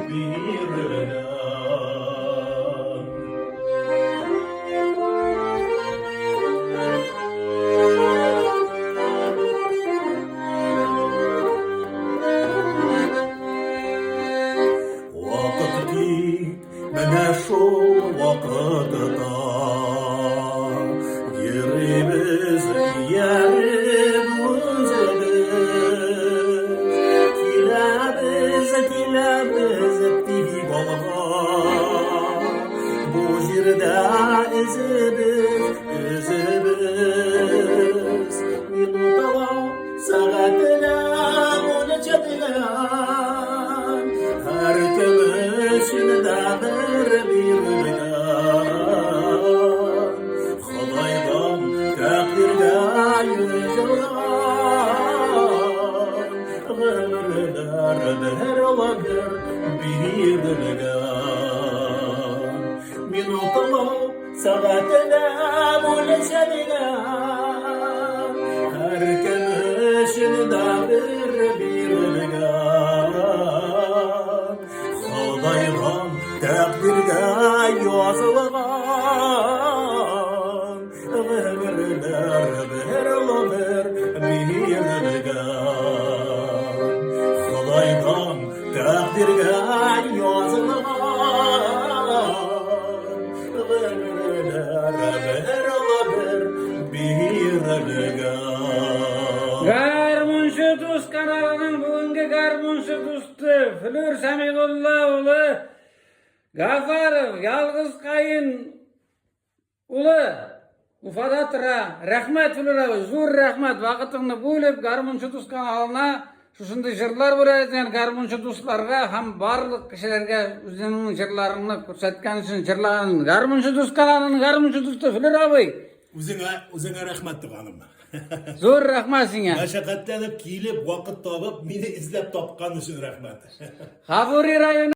bir Vakti mene şu vakitta yerimiz kilemiz tihi baba bu jirde izimiz minutala saatine onu çadilen her kömüşün dağır bir rügan Xudaydan takdirge yüzülen ömürler der olabilir bir rügan minutala saatine onu çadilen her kömüşün dağır bir rügan Xudaydan takdirge yazılgan ömürler der olabilir bir rügan Xudaydan takdirge yazılgan ömürler der olabilir bir rügan Garmunşu Dost kanalının bugünkü Garmunşu Dost'u Flör Samigulla ulu Gafarov Yalgız Kayın ulu Ufadatıra rahmet Flör abi zor rahmet vakitini bölüp Garmunşu Dost kanalına şuşunday jırlar bırakın Garmunşu Dostlarga ham barlık kişilerge özlerinin jırlarını ko'rsatgan üçün jırlagan Garmunşu Dost kanalının Garmunşu Dost'u Flör abi O'zingga rahmat tuganim. zor rahmat senga Mashaqqatlanib kelib, vaqt topib, meni izlab topgan uchun rahmat. G'afuriy rayoni